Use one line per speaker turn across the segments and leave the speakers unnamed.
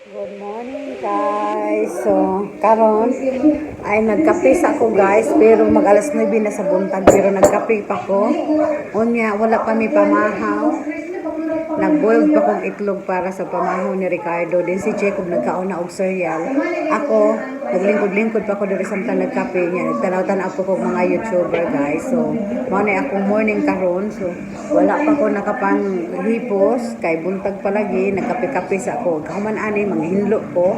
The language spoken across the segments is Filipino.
Good morning guys. So, karon ay nagkape sa ako guys, pero mag alas 9 na sa buntag, pero nagkape pa ko. Unya, wala pa mi pamahaw. Nagboiled pa kong itlog para sa pamahaw ni Ricardo. Din si Jacob nagkauna og cereal. Ako, naglingkod-lingkod pa ko diri samtang nagkape niya. Nagtanaw-tanaw po kong mga YouTuber guys. So, mao na akong morning karon. So, wala pa ko nakapang hipos kay buntag palagi nagkape-kape sa ako. Kahuman ani manghinlo ko.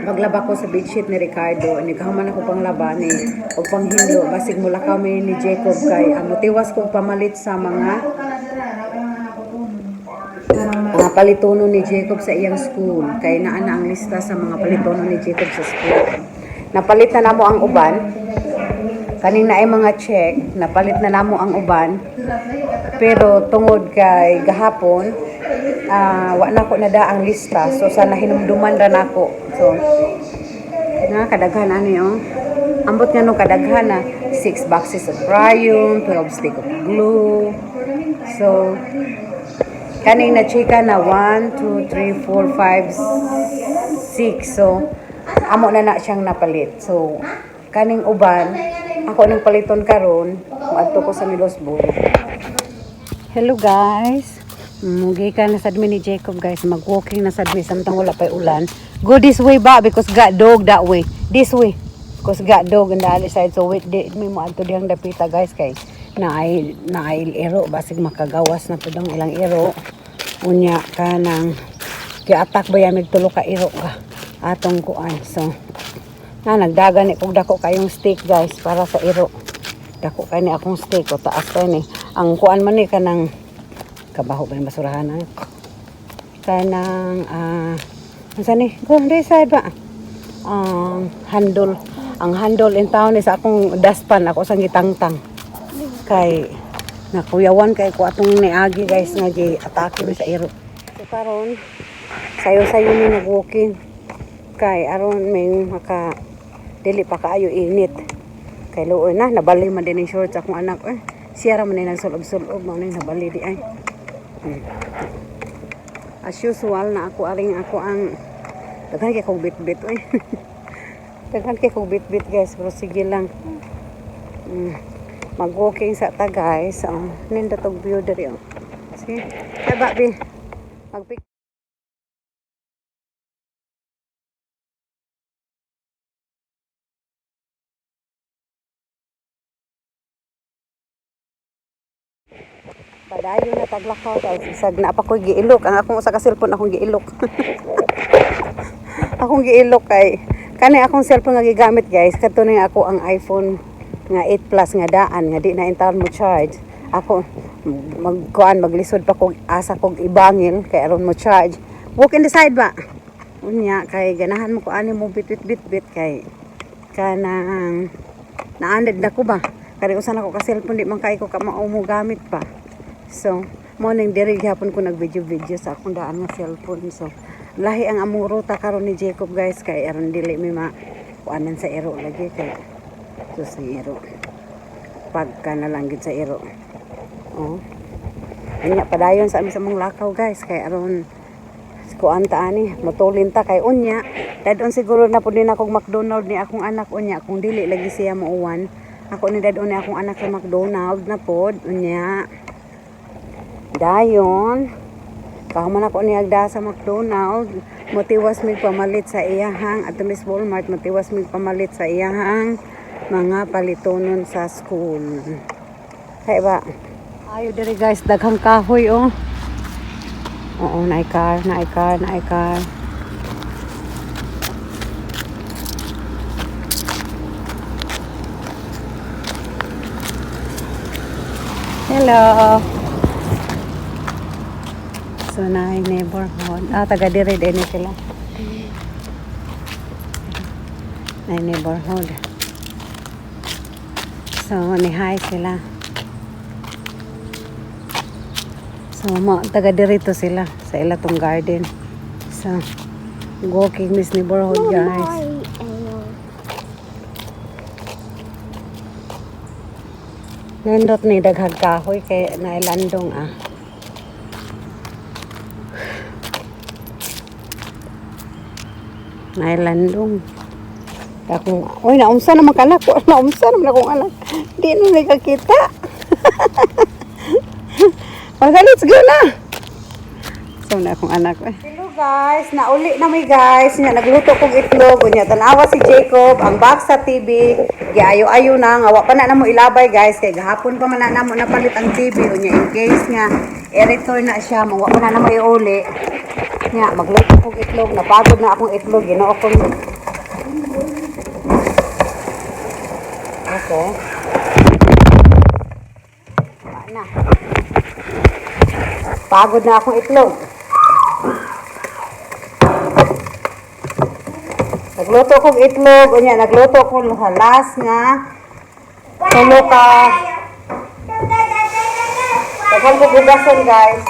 Maglaba ko sa bedsheet ni Ricardo. Nikahuman ako pang laba ni o panghinlo. Basig mula kami ni Jacob kay motiwas ko pamalit sa mga palitono ni Jacob sa iyang school. Kay naa na ang lista sa mga palitono ni Jacob sa school. Napalit na namo ang uban. Kaning na ay mga check, napalit na namo ang uban. Pero tungod kay gahapon, wa na ko nada ang lista. So sana hinumduman ra nako. So kadaghan ani oh. Ambot nga no kadaghan na 6 boxes of crayon, 12 stick of glue. So kaning na chika na 1, 2, 3, 4, 5, 6. So, amo na siyang napalit. So, kaning uban, ako nang paliton karon, maadto ko sa Milosburg. Hello guys. Mugi ka na sadmi ni Jacob guys. Mag-walking na sadmi samtang wala pa'y ulan. Go this way ba? Because got dog that way. This way. Because got dog on the other side. So, wait, may maadto diyang dapita guys kay naay ero basig makagawas na pud ang ilang ero. Unya ka nang giatak ba yamig tulo ka iro ka atong kuan. So nagdagan ni kog dako kayong steak guys para sa iro. Dako kay ni akong steak o taas kay ni ang kuan man ni kanang kabaho ba yung basurahan na kanang unsa ni go this side ba handle ang handle in town is akong dustpan ako sang gitangtang kay nakuyawan kay ko atong niagi guys nga di atake sa iro. So karon sayo-sayo ni nag-walking kay aron may maka dili pa kaayo init. Kay luoy na nabali man din ang shorts akong anak. Siya ra man nagsulob-sulob mao ni nabali di ay. As usual na ako aring ako ang daghan kay kog bit-bit daghan kay kog bit-bit guys pero sige lang. Mag-walking sa ta guys. Nindot og view diri oh. See? Kaba bi. Mag-pick. Padayon na taglakaw guys. Isag na pa ko giilok. Ang akong usa ka cellphone akong giilok. Akong giilok kay kani akong cellphone nga gigamit guys. Kadto na ako ang iPhone nga 8 Plus nga daan nga di na intaon mo charge. Ako maglisod pa kog asa kog ibangil kay aron mo charge. Walk in the side ba? Unya kay ganahan mo ko ani mo bit kay kanang naandad na ko ba? Kani usa na ko ka cellphone di man kay ko ka mao mo gamit pa. So mo ning diri gyapon ko nag-video sa akong daan nga cellphone. So lahi ang among ruta karon ni Jacob guys kay aron dili mi ma kuanan sa ero lagi kay sa iro pagka nalanggit sa iro kanya padayon sa amin sa mong lakaw guys kay aron kuan ta ani motulin ta kay unya dadon siguro na pud din akong McDonald ni akong anak unya kung dili lagi siya mauwan ako ni dadon ni akong anak sa McDonald na pod unya dayon kahuman ako ni agda sa McDonald motiwas mig pamalit sa iyahang at Miss Walmart motiwas mig pamalit sa iyahang mga palitonon sa school. Hay ba? Ayo diri guys, daghang kahoy oh. Oo, naay car. Hello. So naay neighborhood. Taga diri din sila. Naay neighborhood. So, ni-hi sila. So, taga dirito sila sa ilatong garden. So, walking this neighborhood guys. Nindot ni daghang kahoy kay nailandong Nailandong. Ako, oy, naumsa naman ka anak ko. Naumsa naman akong anak. Di na nakakita. Okay, let's go na. So na akong anak. Hello guys, nauli na mi guys. Nya nagluto kog itlog. Unya tanawa si Jacob ang box sa TV. Giayo-ayo na nga wa pa na namo ilabay guys kay gahapon pa man na namo napalit ang TV. Unya in case nga i-return na siya, wa pa na namo iuli. Nya magluto kog itlog. Napagod na akong itlog. Ginoo ko. Okay. Na. Pagod na akong itlog. Nagluto kong itlog. Unya, nagluto ko halas nga. Tulo ka. Tagal ko hugason guys.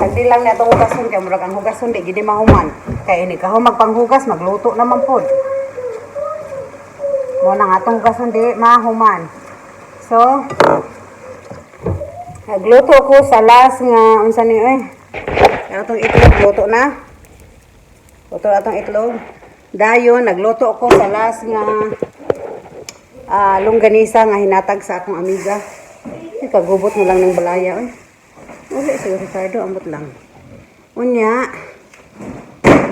Hindi lang na itong hugason. Kaya murag ang hugason di gini mahuman. Kaya ini kaho magpanghugas. Magluto naman po. Muna nga itong hugason di mahuman. So, nagluto ko sa las nga unsa ni atong itlog luto na. Luto atong itlog. Dayon nagluto ko sa las nga longganisa nga hinatag sa akong amiga. Kagubot mo lang ng balaya Uli si Ricardo ambot lang. Unya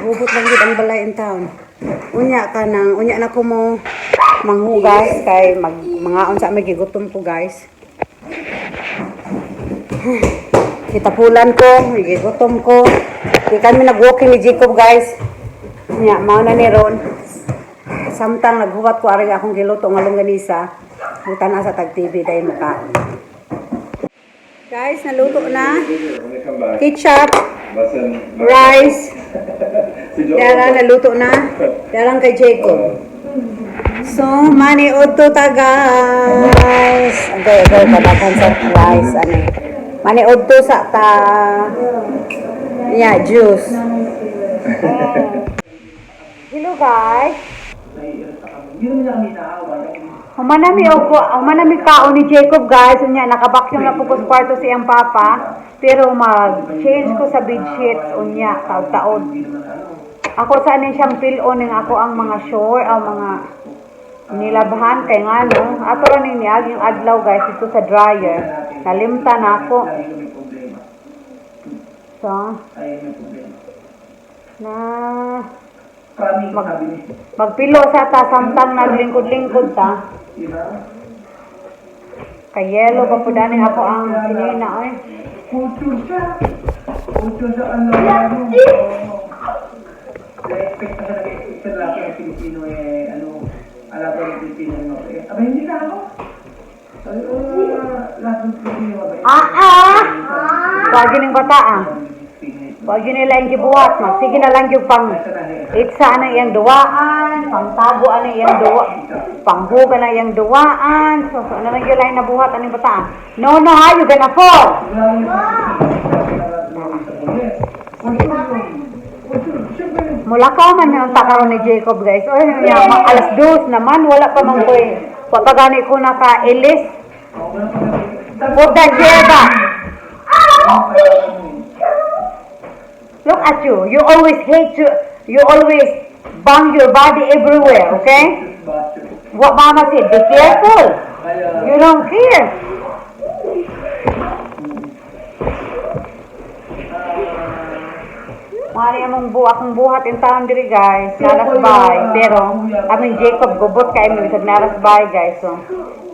gubot lang gid ang balay in town. Unya na ko mo manghugas kay mga unsa may gigutom ko guys. Kitapulan ko, gigutom ko. Di kami nag-walking ni Jacob guys. Nya, mao na ni ron. Samtang naghuwat ko ari akong giluto nga longganisa. Butan na sa tag TV dai maka. Guys, naluto na. Ketchup, rice. Dara naluto na. Darang kay Jacob. So, mani udto ta guys. Okay, padakan sa rice ani. Mani udto sa ta. Yeah, juice. Hello guys. Humanami kaon ni Jacob guys. Unya nakabakyong na po ko sa kwarto siyang papa. Pero mag-change ko sa bedsheets unya taon-taon. Ako sa anin siyang pilon ng ako ang mga shore, ang mga nilabhan kay nga no. Ato ra ni niag yung adlaw guys ito sa dryer. Nalimtan ako. So, na magpilo sa ta samtang naglingkod-lingkod ta. Kay yelo pa po dani ako ang sinina
Kultur siya ano expect na sa laki ng Pilipino alam ko yung Pilipino aba hindi na ako lahat ng Pilipino
Wagi ng bata Wagi nila yung gibuhat sige na lang yung pang itsa na iyang duwaan pangtago na iyang duwaan panghuga na iyang duwaan so ano lang yung lain na buhat anong bata no ha you gonna fall mula ka man yung takaroon ni Jacob guys alas 2 naman wala pa mang koy pagkagani ko naka-ilis put that chair back. Look at you. You always you always bang your body everywhere, okay? What mama said, be careful. You don't care. Mari among akong buhat in town diri guys. Narasbay. Pero, aming Jacob gubot kay mo sa narasbay guys. So,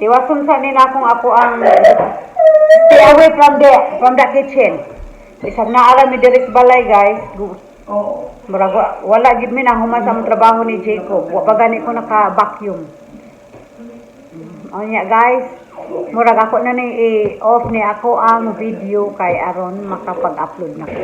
tiwason sa nila kung ako ang stay away from the kitchen. Isang naara mi diri sa balay guys. Murag wala gid mi na human sa trabaho ni Jacob. Wa pa gani ko naka-vacuum. Onya guys, murag ako na ni i-off ni ako ang video kay aron makapag-upload na ko.